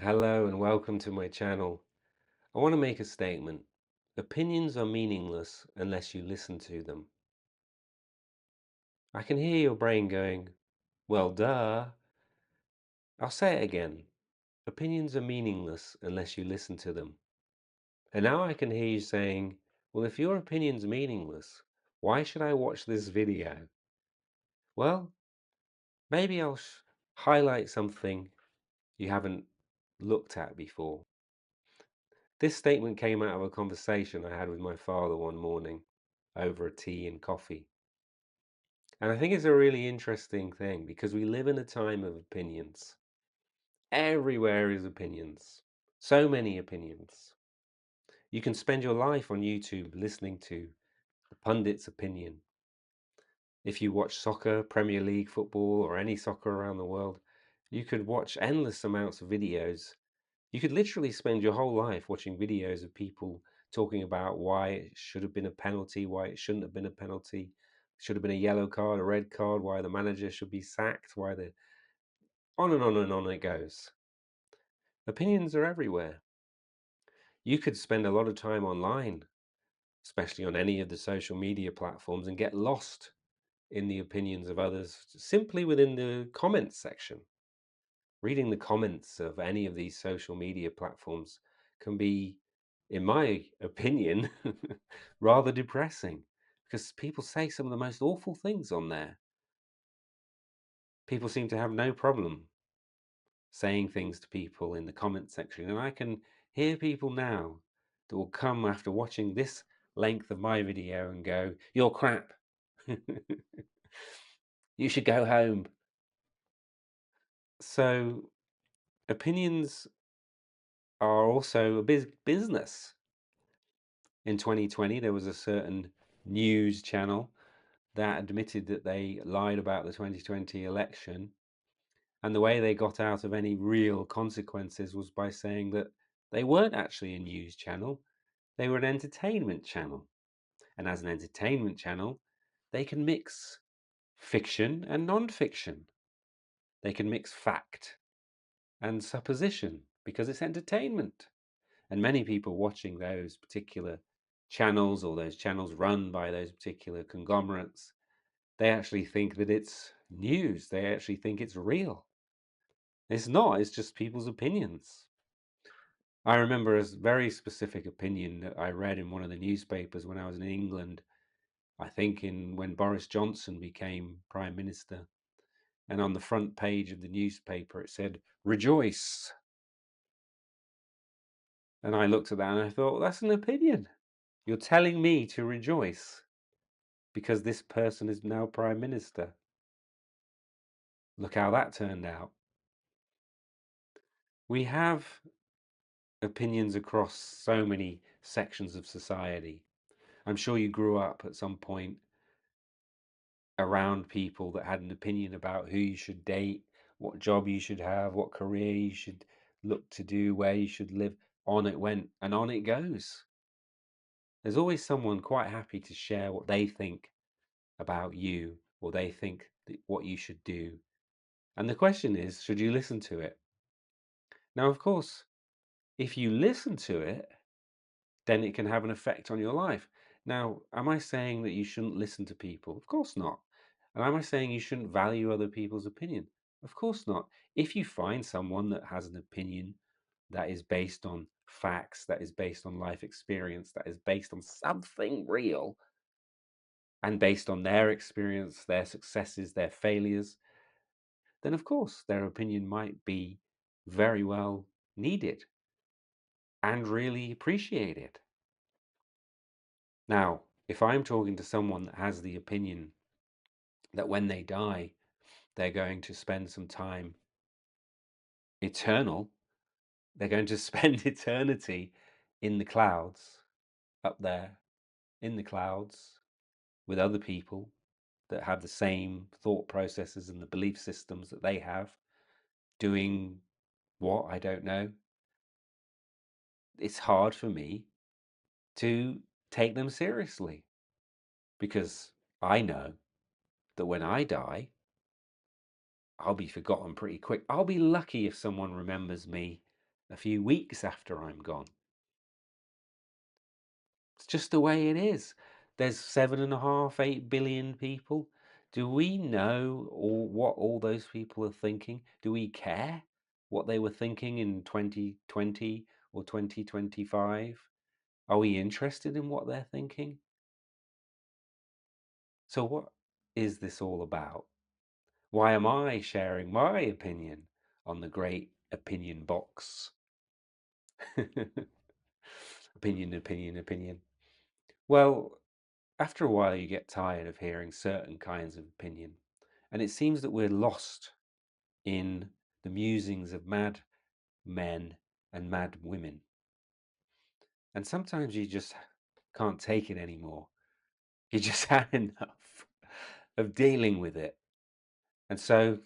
Hello and welcome to my channel. I want to make a statement. Opinions are meaningless unless you listen to them. I can hear your brain going, well, duh. I'll say it again. Opinions are meaningless unless you listen to them. And now I can hear you saying, well, if your opinion's meaningless, why should I watch this video? Well, maybe I'll highlight something you haven't looked at before. This statement came out of a conversation I had with my father one morning over a tea and coffee. And I think it's a really interesting thing because we live in a time of opinions. Everywhere is opinions. So many opinions. You can spend your life on YouTube listening to the pundit's opinion. If you watch soccer, Premier League football, or any soccer around the world, you could watch endless amounts of videos. You could literally spend your whole life watching videos of people talking about why it should have been a penalty, why it shouldn't have been a penalty, should have been a yellow card, a red card, why the manager should be sacked, why the on and on and on it goes. Opinions are everywhere. You could spend a lot of time online, especially on any of the social media platforms, and get lost in the opinions of others simply within the comments section. Reading the comments of any of these social media platforms can be, in my opinion, rather depressing because people say some of the most awful things on there. People seem to have no problem saying things to people in the comment section, and I can hear people now that will come after watching this length of my video and go, "You're crap. You should go home." So opinions are also a business. In 2020, there was a certain news channel that admitted that they lied about the 2020 election. And the way they got out of any real consequences was by saying that they weren't actually a news channel, they were an entertainment channel. And as an entertainment channel, they can mix fiction and non-fiction. They can mix fact and supposition because it's entertainment. And many people watching those particular channels or those channels run by those particular conglomerates, they actually think that it's news. They actually think it's real. It's not, it's just people's opinions. I remember a very specific opinion that I read in one of the newspapers when I was in England, I think in when Boris Johnson became Prime Minister. And on the front page of the newspaper, it said, "Rejoice." And I looked at that and I thought, well, that's an opinion. You're telling me to rejoice because this person is now Prime Minister. Look how that turned out. We have opinions across so many sections of society. I'm sure you grew up at some point around people that had an opinion about who you should date, what job you should have, what career you should look to do, where you should live. On it went and on it goes. There's always someone quite happy to share what they think about you or they think that what you should do. And the question is, should you listen to it? Now, of course, if you listen to it, then it can have an effect on your life. Now, am I saying that you shouldn't listen to people? Of course not. And am I saying you shouldn't value other people's opinion? Of course not. If you find someone that has an opinion that is based on facts, that is based on life experience, that is based on something real, and based on their experience, their successes, their failures, then of course their opinion might be very well needed and really appreciated. Now, if I'm talking to someone that has the opinion that when they die, they're going to spend some time eternal, they're going to spend eternity in the clouds, up there in the clouds with other people that have the same thought processes and the belief systems that they have, doing what I don't know. It's hard for me to take them seriously because I know that when I die, I'll be forgotten pretty quick. I'll be lucky if someone remembers me a few weeks after I'm gone. It's just the way it is. There's 7.5, 8 billion people. Do we know what all those people are thinking? Do we care what they were thinking in 2020 or 2025? Are we interested in what they're thinking? So what is this all about? Why am I sharing my opinion on the great opinion box? Opinion, opinion, opinion. Well, after a while, you get tired of hearing certain kinds of opinion, and it seems that we're lost in the musings of mad men and mad women. And sometimes you just can't take it anymore. You just had enough of dealing with it. And so,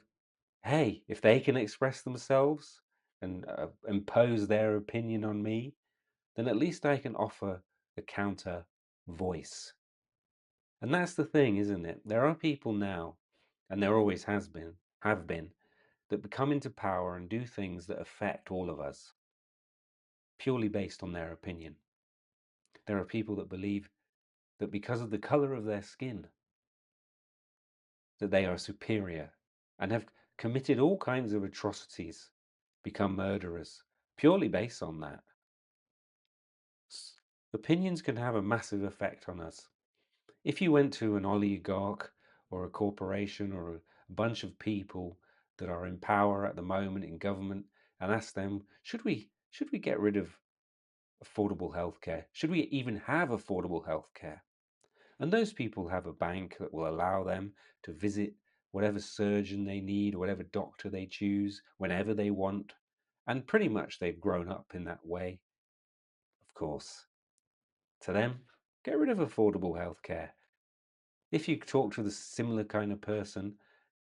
hey, if they can express themselves and impose their opinion on me, then at least I can offer a counter voice. And that's the thing, isn't it? There are people now, and there always have been, that come into power and do things that affect all of us purely based on their opinion. There are people that believe that because of the color of their skin, that they are superior and have committed all kinds of atrocities, become murderers, purely based on that. Opinions can have a massive effect on us. If you went to an oligarch or a corporation or a bunch of people that are in power at the moment in government and asked them, should we get rid of affordable healthcare? Should we even have affordable healthcare? And those people have a bank that will allow them to visit whatever surgeon they need, whatever doctor they choose, whenever they want. And pretty much they've grown up in that way, of course. To them, get rid of affordable healthcare. If you talk to the similar kind of person,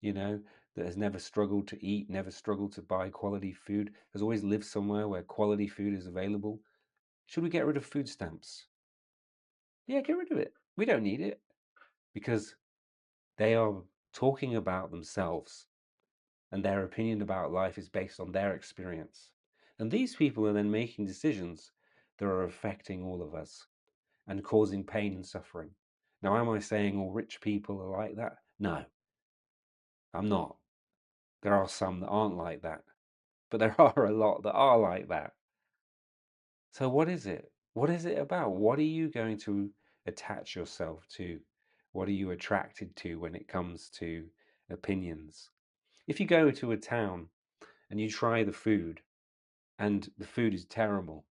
you know, that has never struggled to eat, never struggled to buy quality food, has always lived somewhere where quality food is available, should we get rid of food stamps? Yeah, get rid of it. We don't need it because they are talking about themselves and their opinion about life is based on their experience. And these people are then making decisions that are affecting all of us and causing pain and suffering. Now, am I saying all rich people are like that? No, I'm not. There are some that aren't like that, but there are a lot that are like that. So what is it? What is it about? What are you going to attach yourself to? What are you attracted to when it comes to opinions? If you go to a town and you try the food and the food is terrible,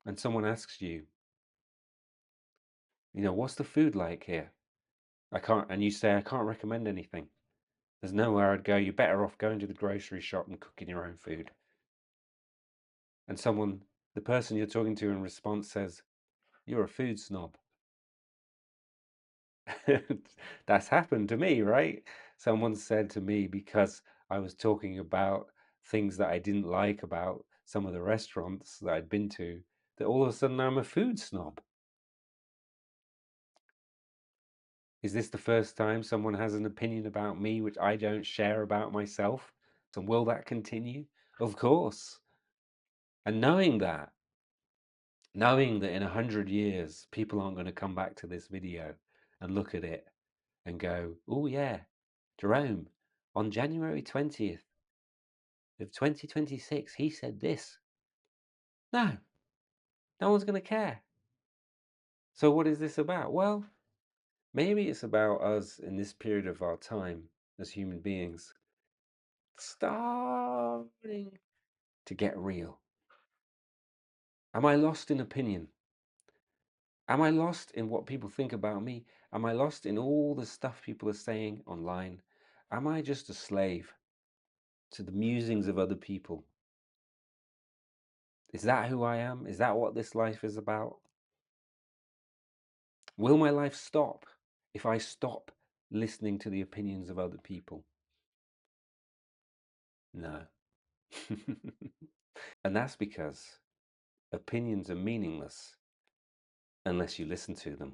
and someone asks you, what's the food like here? And you say, I can't recommend anything. There's nowhere I'd go. You're better off going to the grocery shop and cooking your own food. And the person you're talking to in response says, you're a food snob. That's happened to me, right? Someone said to me because I was talking about things that I didn't like about some of the restaurants that I'd been to, that all of a sudden I'm a food snob. Is this the first time someone has an opinion about me which I don't share about myself? So will that continue? Of course. And knowing that in 100 years, people aren't going to come back to this video and look at it and go, oh yeah, Jerome, on January 20th of 2026, he said this. No, no one's going to care. So what is this about? Well, maybe it's about us in this period of our time as human beings starting to get real. Am I lost in opinion? Am I lost in what people think about me? Am I lost in all the stuff people are saying online? Am I just a slave to the musings of other people? Is that who I am? Is that what this life is about? Will my life stop if I stop listening to the opinions of other people? No. And that's because opinions are meaningless unless you listen to them.